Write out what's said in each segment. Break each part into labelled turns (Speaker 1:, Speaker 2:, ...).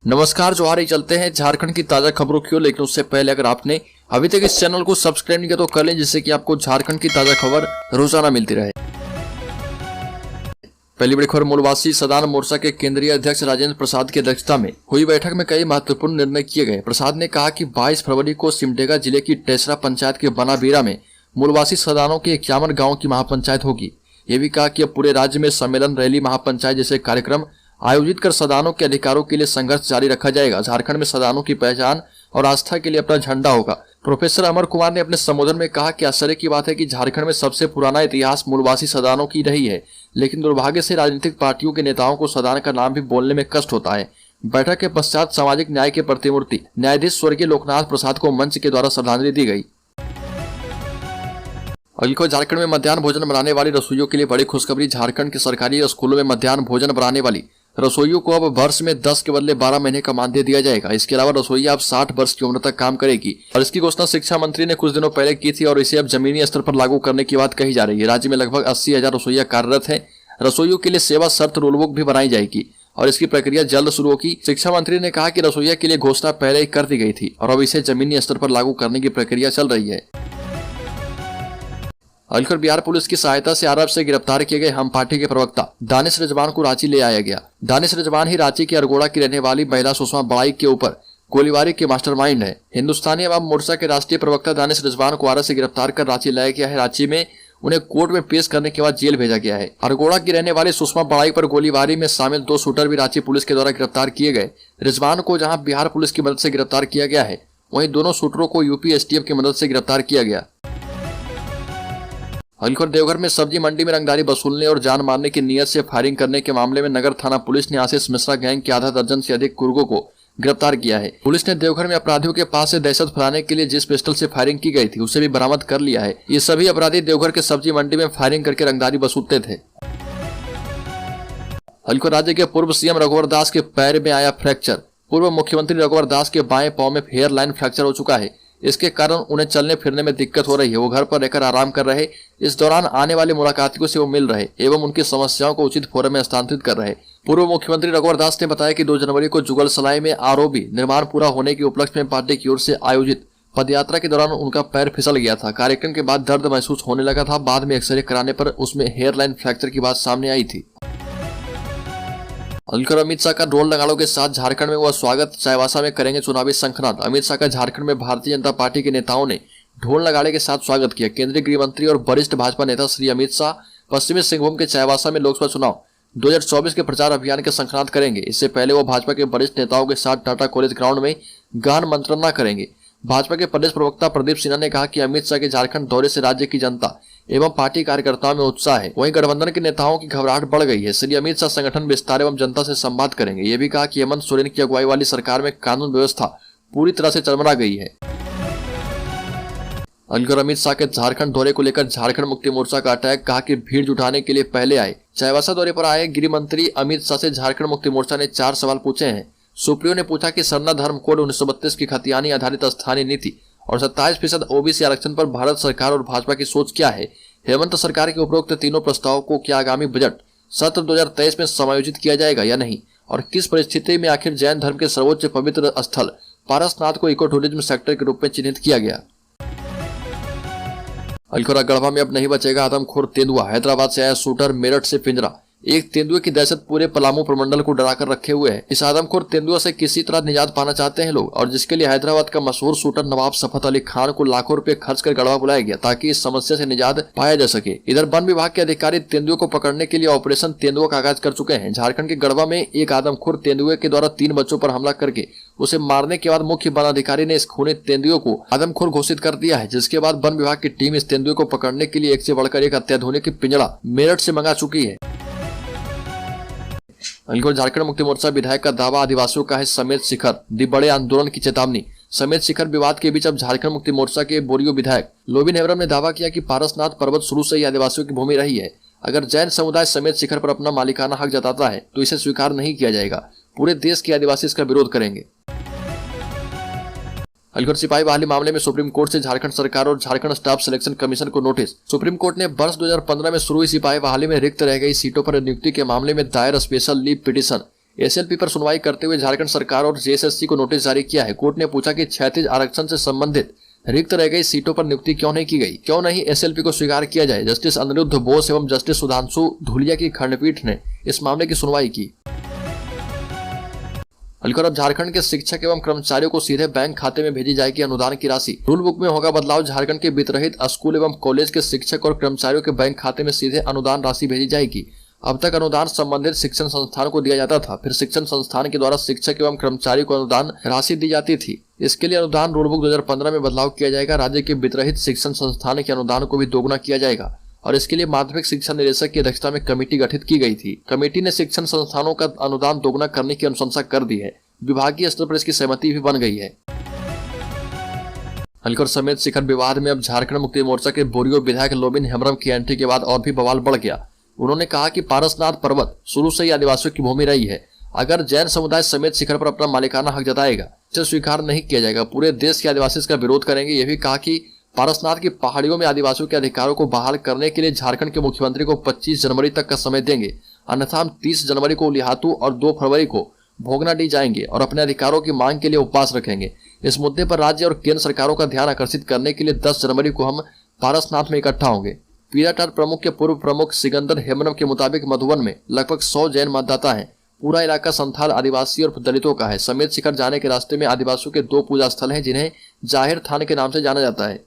Speaker 1: नमस्कार, जोहार ही चलते हैं झारखंड की ताजा खबरों की ओर। लेकिन उससे पहले अगर आपने अभी तक इस चैनल को सब्सक्राइब नहीं किया तो कर लें, जिससे कि आपको झारखंड की ताजा खबर रोजाना मिलती रहे। पहली बड़ी खबर, मूलवासी सदान मोर्चा के केंद्रीय अध्यक्ष राजेंद्र प्रसाद की अध्यक्षता में हुई बैठक में कई महत्वपूर्ण निर्णय किए गए। प्रसाद ने कहा कि 22 फरवरी को सिमडेगा जिले की टेसरा पंचायत के बनाबीरा में मूलवासी सदानों के 51 गाँव की महापंचायत होगी। ये भी कहा कि अब पूरे राज्य में सम्मेलन, रैली, महापंचायत जैसे कार्यक्रम आयोजित कर सदानों के अधिकारों के लिए संघर्ष जारी रखा जाएगा। झारखंड में सदानों की पहचान और आस्था के लिए अपना झंडा होगा। प्रोफेसर अमर कुमार ने अपने संबोधन में कहा कि आश्चर्य की बात है कि झारखंड में सबसे पुराना इतिहास मूलवासी सदानों की रही है, लेकिन दुर्भाग्य से राजनीतिक पार्टियों के नेताओं को सदान का नाम भी बोलने में कष्ट होता है। बैठक के पश्चात सामाजिक न्याय के प्रतिमूर्ति न्यायाधीश स्वर्गीय लोकनाथ प्रसाद को मंच के द्वारा श्रद्धांजलि दी गई। अगली खबर, झारखंड में मध्याह्न भोजन बनाने वाली रसोइयों के लिए बड़ी खुशखबरी। झारखंड के सरकारी स्कूलों में मध्याह्न भोजन बनाने वाली रसोइयों को अब वर्ष में 10 के बदले 12 महीने का मानदेय दिया जाएगा। इसके अलावा रसोइया अब 60 वर्ष की उम्र तक काम करेगी और इसकी घोषणा शिक्षा मंत्री ने कुछ दिनों पहले की थी और इसे अब जमीनी स्तर पर लागू करने की बात कही जा रही है। राज्य में लगभग 80,000 रसोइया कार्यरत है। रसोइयों के लिए सेवा शर्त रूलबुक भी बनाई जाएगी और इसकी प्रक्रिया जल्द शुरू होगी। शिक्षा मंत्री ने कहा कि रसोइया के लिए घोषणा पहले ही कर दी गई थी और अब इसे जमीनी स्तर पर लागू करने की प्रक्रिया चल रही है। अलखर, बिहार पुलिस की सहायता से अरब से गिरफ्तार किए गए हम पार्टी के प्रवक्ता दानिश रिजवान को रांची ले आया गया। दानिश रिजवान ही रांची के अरगोड़ा की रहने वाली महिला सुषमा बड़ाई के ऊपर गोलीबारी के मास्टरमाइंड है। हिंदुस्तानी अवाम मोर्चा के राष्ट्रीय प्रवक्ता दानिश रिजवान को अरब से गिरफ्तार कर रांची लाया गया है। रांची में उन्हें कोर्ट में पेश करने के बाद जेल भेजा गया है। अरगोड़ा की रहने वाली सुषमा बड़ाई पर गोलीबारी में शामिल 2 शूटर भी रांची पुलिस के द्वारा गिरफ्तार किए गए। रिजवान को जहां बिहार पुलिस की मदद से गिरफ्तार किया गया है, वहीं दोनों शूटरों को यूपी एसटीएफ की मदद से गिरफ्तार किया गया। अलीखोर, देवघर में सब्जी मंडी में रंगदारी वसूलने और जान मारने की नीयत से फायरिंग करने के मामले में नगर थाना पुलिस ने आशीष मिश्रा गैंग के आधा दर्जन से अधिक गुर्गों को गिरफ्तार किया है। पुलिस ने देवघर में अपराधियों के पास से दहशत फैलाने के लिए जिस पिस्टल से फायरिंग की गई थी उसे भी बरामद कर लिया है। ये सभी अपराधी देवघर के सब्जी मंडी में फायरिंग करके रंगदारी वसूलते थे। अलीखोर, राज्य के पूर्व सीएम रघुवर दास के पैर में आया फ्रैक्चर। पूर्व मुख्यमंत्री रघुवर दास के बाएं पांव में हेयर लाइन फ्रैक्चर हो चुका है। इसके कारण उन्हें चलने फिरने में दिक्कत हो रही है। वो घर पर रहकर आराम कर रहे। इस दौरान आने वाले मुलाकातियों से वो मिल रहे एवं उनकी समस्याओं को उचित फोरम में हस्तांतरित कर रहे। पूर्व मुख्यमंत्री रघुवर दास ने बताया कि 2 जनवरी को जुगलसलाई में आरओबी निर्माण पूरा होने के उपलक्ष्य में पार्टी की ओर से आयोजित पदयात्रा के दौरान उनका पैर फिसल गया था। कार्यक्रम के बाद दर्द महसूस होने लगा था। बाद में एक्सरे कराने पर उसमें हेयर लाइन फ्रैक्चर की बात सामने आई थी। अलकर, अमित शाह का ढोल नगाड़ों के साथ झारखंड में हुआ स्वागत। चाईबासा में करेंगे चुनावी संक्रांत। अमित शाह का झारखंड में भारतीय जनता पार्टी के नेताओं ने ढोल नगाड़े के साथ स्वागत किया। केंद्रीय गृह मंत्री और वरिष्ठ भाजपा नेता श्री अमित शाह पश्चिमी सिंहभूम के चाईबासा में लोकसभा चुनाव 2024 के प्रचार अभियान के संक्रांत करेंगे। इससे पहले वो भाजपा के वरिष्ठ नेताओं के साथ टाटा कॉलेज ग्राउंड में गहन मंत्रणा करेंगे। भाजपा के प्रदेश प्रवक्ता प्रदीप सिन्हा ने कहा कि अमित शाह के झारखंड दौरे से राज्य की जनता एवं पार्टी कार्यकर्ताओं में उत्साह है। वहीं गठबंधन के नेताओं की घबराहट बढ़ गई है। श्री अमित शाह संगठन विस्तार एवं जनता से संवाद करेंगे। ये भी कहा कि हेमंत सोरेन की अगुवाई वाली सरकार में कानून व्यवस्था पूरी तरह से चरमरा गई है। अलकर, अमित शाह के झारखंड दौरे को लेकर झारखंड मुक्ति मोर्चा का अटैक। कहा कि भीड़ जुटाने के लिए पहले आए। चाईबासा दौरे पर आए गृह मंत्री अमित शाह से झारखंड मुक्ति मोर्चा ने 4 सवाल पूछे हैं। सुप्रियो ने पूछा कि सरना धर्म कोड 1932 की खतियानी आधारित स्थानीय नीति और 27% ओबीसी आरक्षण पर भारत सरकार और भाजपा की सोच क्या है। हेमंत सरकार के उपरोक्त तीनों प्रस्तावों को क्या आगामी बजट सत्र 2023 में समायोजित किया जाएगा या नहीं, और किस परिस्थिति में आखिर जैन धर्म के सर्वोच्च पवित्र स्थल पारसनाथ को इको टूरिज्म सेक्टर के रूप में चिन्हित किया गया। अलखोरा, गढ़वा में अब नहीं बचेगा आदमखोर तेंदुआ। हैदराबाद से आया शूटर मेरठ से पिंजरा। एक तेंदुए की दहशत पूरे पलामू प्रमंडल को डराकर रखे हुए है। इस आदमखोर तेंदुआ से किसी तरह निजात पाना चाहते हैं लोग, और जिसके लिए हैदराबाद का मशहूर शूटर नवाब सफत अली खान को लाखों रुपए खर्च कर गढ़वा बुलाया गया ताकि इस समस्या से निजात पाया जा सके। इधर वन विभाग के अधिकारी तेंदुए को पकड़ने के लिए ऑपरेशन तेंदुआ का आगाज कर चुके हैं। झारखंड के गढ़वा में एक आदमखोर तेंदुए के द्वारा 3 बच्चों पर हमला करके उसे मारने के बाद मुख्य वन अधिकारी ने इस खूनी तेंदुए को आदमखोर घोषित कर दिया है, जिसके बाद वन विभाग की टीम इस तेंदुए को पकड़ने के लिए एक से बढ़कर एक अत्याधुनिक पिंजड़ा मेरठ से मंगा चुकी है। अलखोर, झारखंड मुक्ति मोर्चा विधायक का दावा आदिवासियों का है समेत शिखर, दी बड़े आंदोलन की चेतावनी। समेत शिखर विवाद के बीच अब झारखंड मुक्ति मोर्चा के बोरियो विधायक लोबिन हेम्ब्रम ने दावा किया कि पारसनाथ पर्वत शुरू से ही आदिवासियों की भूमि रही है। अगर जैन समुदाय समेत शिखर पर अपना मालिकाना हक जताता है तो इसे स्वीकार नहीं किया जाएगा। पूरे देश के आदिवासी इसका विरोध करेंगे। अलखर, सिपाही बहाली मामले में सुप्रीम कोर्ट से झारखंड सरकार और झारखंड स्टाफ सिलेक्शन कमीशन को नोटिस। सुप्रीम कोर्ट ने वर्ष 2015 में शुरू हुई सिपाही बहाली में रिक्त रह गई सीटों पर नियुक्ति के मामले में दायर स्पेशल लीव पिटीशन एसएलपी पर सुनवाई करते हुए झारखंड सरकार और जेएसएससी को नोटिस जारी किया है। कोर्ट ने पूछा कि क्षैतिज आरक्षण से संबंधित रिक्त रह गई सीटों पर नियुक्ति क्यों नहीं की गई, क्यों नहीं एसएलपी को स्वीकार किया जाए। जस्टिस अनिरुद्ध बोस एवं जस्टिस सुधांशु धुलिया की खंडपीठ ने इस मामले की सुनवाई की। अब झारखंड के शिक्षक एवं कर्मचारियों को सीधे बैंक खाते में भेजी जाएगी अनुदान की राशि। रूल बुक में होगा बदलाव। झारखंड के वित्तरहित स्कूल एवं कॉलेज के शिक्षक और कर्मचारियों के बैंक खाते में सीधे अनुदान राशि भेजी जाएगी। अब तक अनुदान संबंधित शिक्षण संस्थान को दिया जाता था, फिर शिक्षण संस्थान के द्वारा शिक्षक एवं कर्मचारी को अनुदान राशि दी जाती थी। इसके लिए अनुदान रूल बुक 2015 में बदलाव किया जाएगा। राज्य के वित्तरहित शिक्षण संस्थान के अनुदान को भी दोगुना किया जाएगा और इसके लिए माध्यमिक शिक्षा निदेशक की अध्यक्षता में कमेटी गठित की गई थी। कमेटी ने शिक्षण संस्थानों का अनुदान दोगुना करने की अनुशंसा कर दी है। विभागीय स्तर पर इसकी सहमति भी बन गई है। हलकर समेत शिखर विवाद में अब झारखंड मुक्ति मोर्चा के बोरियो विधायक लोबिन हेम्ब्रम की एंट्री के बाद और भी बवाल बढ़ गया। उन्होंने कहा कि पारसनाथ पर्वत शुरू से ही आदिवासियों की भूमि रही है। अगर जैन समुदाय समेत शिखर पर अपना मालिकाना हक जताएगा, इसे स्वीकार नहीं किया जाएगा। पूरे देश के आदिवासी इसका विरोध करेंगे। यह भी कहा कि पारसनाथ की पहाड़ियों में आदिवासियों के अधिकारों को बहाल करने के लिए झारखंड के मुख्यमंत्री को 25 जनवरी तक का समय देंगे, अन्यथा हम 30 जनवरी को लिहातू और 2 फरवरी को भोगनाडीह जाएंगे और अपने अधिकारों की मांग के लिए उपवास रखेंगे। इस मुद्दे पर राज्य और केंद्र सरकारों का ध्यान आकर्षित करने के लिए 10 जनवरी को हम पारसनाथ में इकट्ठा होंगे। पीराटार प्रमुख के पूर्व प्रमुख सिकंदर हेम्ब्रम के मुताबिक मधुबन में लगभग 100 जैन मतदाता हैं। पूरा इलाका संथाल, आदिवासी और दलितों का है। समेत शिखर जाने के रास्ते में आदिवासियों के 2 पूजा स्थल हैं जिन्हें जाहिर थान के नाम से जाना जाता है।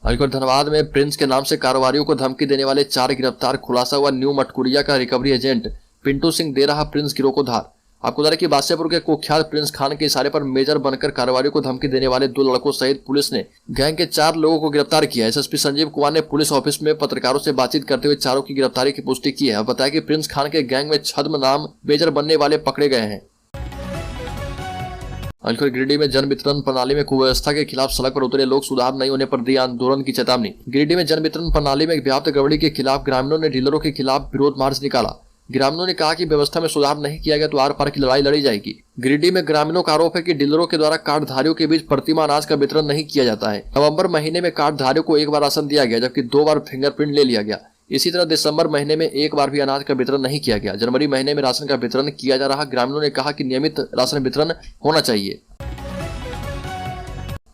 Speaker 1: धनबाद में प्रिंस के नाम से कारोबारियों को धमकी देने वाले 4 गिरफ्तार। खुलासा हुआ न्यू मटकुरिया का रिकवरी एजेंट पिंटू सिंह दे रहा प्रिंस गिरोह को धार। आपको बता दें कि बादशाहपुर के कुख्यात प्रिंस खान के इशारे पर मेजर बनकर कारोबारियों को धमकी देने वाले 2 लड़कों सहित पुलिस ने गैंग के 4 लोगों को गिरफ्तार किया। एसएसपी संजीव कुमार ने पुलिस ऑफिस में पत्रकारों से बातचीत करते हुए चारों की गिरफ्तारी की पुष्टि की है और बताया कि प्रिंस खान के गैंग में छद्म नाम मेजर बनने वाले पकड़े गए हैं। गिरिडीह में जन वितरण प्रणाली में कुव्यवस्था के खिलाफ सड़क पर उतरे लोग सुधार नहीं होने पर दी आंदोलन की चेतावनी। गिरिडीह में जन वितरण प्रणाली में व्याप्त गड़बड़ी के खिलाफ ग्रामीणों ने डीलरों के खिलाफ विरोध मार्च निकाला। ग्रामीणों ने कहा कि व्यवस्था में सुधार नहीं किया गया तो आर पार की लड़ाई लड़ी जाएगी। गिरिडीह में ग्रामीणों का आरोप है कि डीलरों के द्वारा कार्डधारियों के बीच प्रतिमा अनाज का वितरण नहीं किया जाता है। नवंबर महीने में कार्डधारियों को 1 बार राशन दिया गया, जबकि 2 बार फिंगरप्रिंट ले लिया गया। इसी तरह दिसंबर महीने में 1 बार भी अनाज का वितरण नहीं किया गया। जनवरी महीने में राशन का वितरण किया जा रहा। ग्रामीणों ने कहा कि नियमित राशन वितरण होना चाहिए।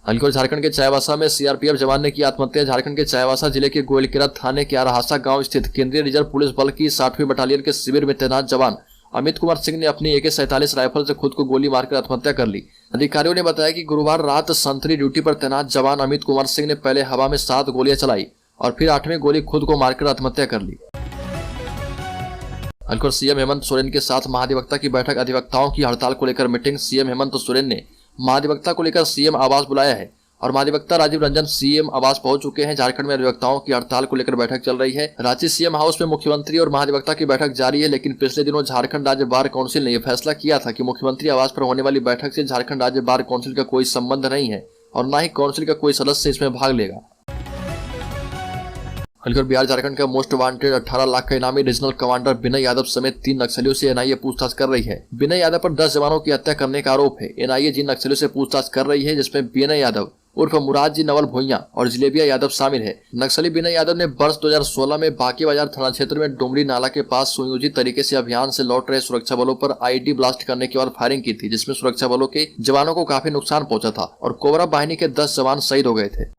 Speaker 1: झारखंड के चाईबासा में सीआरपीएफ जवान ने की आत्महत्या। झारखंड के चाईबासा जिले के गोयलकेरा थाने के आरहासा गांव स्थित केंद्रीय रिजर्व पुलिस बल की 60वीं बटालियन के शिविर में तैनात जवान अमित कुमार सिंह ने अपनी AK-47 राइफल से खुद को गोली मारकर आत्महत्या कर ली। अधिकारियों ने बताया कि गुरुवार रात संतरी ड्यूटी पर तैनात जवान अमित कुमार सिंह ने पहले हवा में 7 गोलियां चलाई और फिर 8वीं गोली खुद को मारकर आत्महत्या कर ली। सीएम हेमंत सोरेन के साथ महाधिवक्ता की बैठक। अधिवक्ताओं की हड़ताल को लेकर मीटिंग। सीएम हेमंत सोरेन ने महाधिवक्ता को लेकर सीएम आवास बुलाया है और महाधिवक्ता राजीव रंजन सीएम आवास पहुंच चुके हैं। झारखंड में अधिवक्ताओं की हड़ताल को लेकर बैठक चल रही है। रांची सीएम हाउस में मुख्यमंत्री और महाधिवक्ता की बैठक जारी है, लेकिन पिछले दिनों झारखंड राज्य बार काउंसिल ने यह फैसला किया था कि मुख्यमंत्री आवास पर होने वाली बैठक से झारखंड राज्य बार काउंसिल का कोई संबंध नहीं है और न ही काउंसिल का कोई सदस्य इसमें भाग लेगा। बिहार झारखंड का मोस्ट वांटेड 18 लाख का इनामी रीजनल कमांडर विनय यादव समेत 3 नक्सलियों से एनआईए पूछताछ कर रही है। विनय यादव पर 10 जवानों की हत्या करने का आरोप है। एनआईए जिन नक्सलियों से पूछताछ कर रही है, जिसमें विनय यादव उर्फ मुराद जी नवल भुइयां और जिलेबिया यादव शामिल है। नक्सली विनय यादव ने वर्ष 2016 में बाकी बाजार थाना क्षेत्र में डुमरी नाला के पास सुनियोजित तरीके से अभियान से लौट रहे सुरक्षा बलों पर आईडी ब्लास्ट करने के बाद फायरिंग की थी, जिसमें सुरक्षा बलों के जवानों को काफी नुकसान पहुंचा था और कोबरा बाहिनी के 10 जवान शहीद हो गए थे।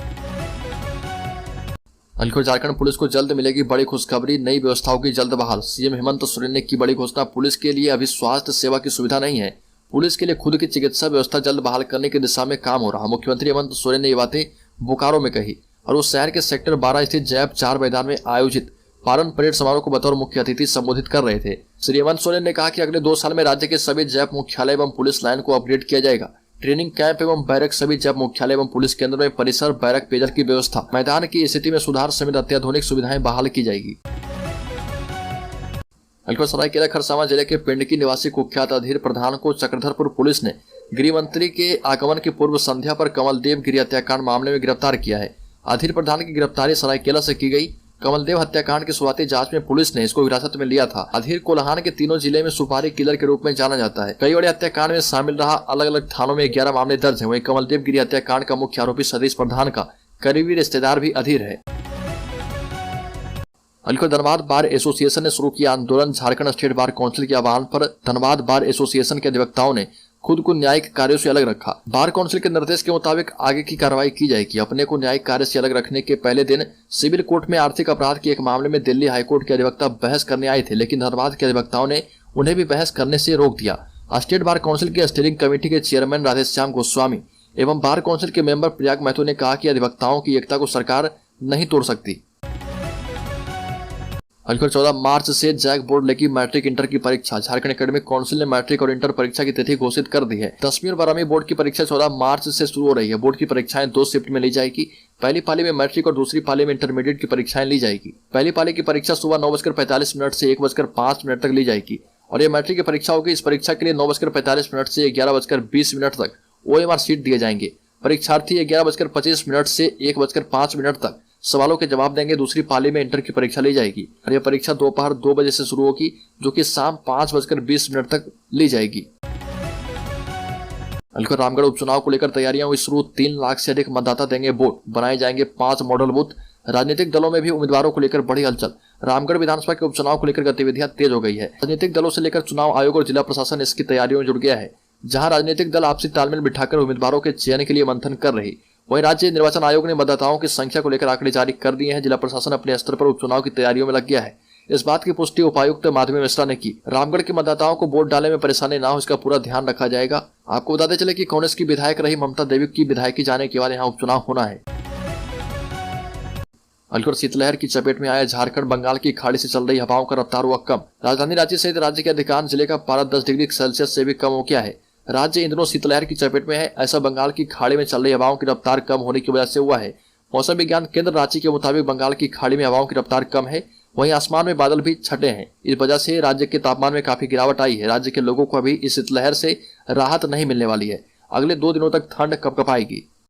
Speaker 1: झारखंड पुलिस को जल्द मिलेगी बड़ी खुशखबरी। नई व्यवस्थाओं की जल्द बहाल। सीएम हेमंत सोरेन ने की बड़ी घोषणा। पुलिस के लिए अभी स्वास्थ्य सेवा की सुविधा नहीं है। पुलिस के लिए खुद की चिकित्सा व्यवस्था जल्द बहाल करने की दिशा में काम हो रहा। मुख्यमंत्री हेमंत सोरेन ने ये बातें बोकारो में कही और वो शहर के सेक्टर 12 स्थित जैप 4 मैदान में आयोजित पारण परेड समारोह को बतौर मुख्य अतिथि संबोधित कर रहे थे। श्री हेमंत सोरेन ने कहा कि अगले 2 साल में राज्य के सभी जैप मुख्यालय एवं पुलिस लाइन को अपग्रेड किया जाएगा। ट्रेनिंग कैंप एवं बैरक सभी जैप मुख्यालय एवं पुलिस केंद्र में परिसर, बैरक, पेयजल की व्यवस्था, मैदान की स्थिति में सुधार समेत अत्याधुनिक सुविधाएं बहाल की जाएगी। सरायकेला खरसावां जिले के पिंडकी निवासी कुख्यात अधीर प्रधान को चक्रधरपुर पुलिस ने गृह मंत्री के आगमन की पूर्व संध्या पर कमलदेव गिरी हत्याकांड मामले में गिरफ्तार किया है। अधीर प्रधान की गिरफ्तारी सरायकेला से की गई। कमलदेव हत्याकांड की शुरुआती जांच में पुलिस ने इसको हिरासत में लिया था। अधीर कोल्हान के तीनों जिले में सुपारी किलर के रूप में जाना जाता है। कई बड़े हत्याकांड में शामिल रहा। अलग अलग थानों में 11 मामले दर्ज हैं। वहीं कमलदेव गिरी हत्याकांड का मुख्य आरोपी सतीश प्रधान का करीबी रिश्तेदार भी अधीर है। अलीगढ़ धनबाद बार एसोसिएशन ने शुरू किया आंदोलन। झारखंड स्टेट बार काउंसिल के आह्वान पर धनबाद बार एसोसिएशन के अधिवक्ताओं ने खुद को न्यायिक कार्यों से अलग रखा। बार काउंसिल के निर्देश के मुताबिक आगे की कार्रवाई की जाएगी। अपने को न्यायिक कार्य से अलग रखने के पहले दिन सिविल कोर्ट में आर्थिक अपराध के एक मामले में दिल्ली हाईकोर्ट के अधिवक्ता बहस करने आए थे, लेकिन धनबाद के अधिवक्ताओं ने उन्हें भी बहस करने से रोक दिया। स्टेट बार काउंसिल के स्टीयरिंग कमेटी के चेयरमैन राधेश्याम गोस्वामी एवं बार काउंसिल के मेंबर प्रयाग महतो ने कहा कि अधिवक्ताओं की एकता को सरकार नहीं तोड़ सकती। अलीगढ़ 14 मार्च से जैक बोर्ड लेगी मैट्रिक इंटर की परीक्षा। झारखंड एकेडमिक काउंसिल ने मैट्रिक और इंटर परीक्षा की तिथि घोषित कर दी है। 10वीं और 12वीं बोर्ड की परीक्षा 14 मार्च से शुरू हो रही है। बोर्ड की परीक्षाएं 2 शिफ्ट में ली जाएगी। पहली पाली में मैट्रिक और दूसरी पाली में इंटरमीडिएट की परीक्षाएं ली जाएगी। पहली पाली की परीक्षा सुबह 9:45 से 1:05 तक ली जाएगी और यह मैट्रिक की परीक्षा होगी। इस परीक्षा के लिए 9:45 से 11:20 तक OMR सीट दिए जाएंगे। परीक्षार्थी 11:25 से 1:05 तक सवालों के जवाब देंगे। दूसरी पाली में इंटर की परीक्षा ली जाएगी और यह परीक्षा दोपहर 2 बजे से शुरू होगी, जो कि शाम 5:20 तक ली जाएगी। अलीगढ़ रामगढ़ उपचुनाव को लेकर तैयारियां हुई शुरू। 3 लाख से अधिक मतदाता देंगे वोट। बनाए जाएंगे 5 मॉडल बूथ। राजनीतिक दलों में भी उम्मीदवारों को लेकर बड़ी हलचल। रामगढ़ विधानसभा के उपचुनाव को लेकर गतिविधियां तेज हो गई है। राजनीतिक दलों से लेकर चुनाव आयोग और जिला प्रशासन इसकी तैयारियों में जुट गया है। जहां राजनीतिक दल आपसी तालमेल बिठाकर उम्मीदवारों के चयन के लिए मंथन कर रही, वहीं राज्य निर्वाचन आयोग ने मतदाताओं की संख्या को लेकर आंकड़े जारी कर दिए हैं। जिला प्रशासन अपने स्तर पर उपचुनाव की तैयारियों में लग गया है। इस बात की पुष्टि उपायुक्त माधवी मिश्रा ने की। रामगढ़ के मतदाताओं को वोट डालने में परेशानी न हो, इसका पूरा ध्यान रखा जाएगा। आपको बताते चले कि कांग्रेस की विधायक रही ममता देवी की विधायकी जाने के बाद यहाँ उपचुनाव होना है। अलीगढ़ शीतलहर की चपेट में आया झारखंड। बंगाल की खाड़ी से चल रही हवाओं का रफ्तार हुआ कम। राजधानी रांची सहित राज्य के अधिकांश जिले का पारा 10 डिग्री सेल्सियस से भी कम हो गया है। राज्य इन दिनों शीतलहर की चपेट में है। ऐसा बंगाल की खाड़ी में चल रही हवाओं की रफ्तार कम होने की वजह से हुआ है। मौसम विज्ञान केंद्र रांची के मुताबिक बंगाल की खाड़ी में हवाओं की रफ्तार कम है, वहीं आसमान में बादल भी छटे हैं। इस वजह से राज्य के तापमान में काफी गिरावट आई है। राज्य के लोगों को अभी इस शीतलहर से राहत नहीं मिलने वाली है। अगले 2 दिनों तक ठंड कपकपाएगी।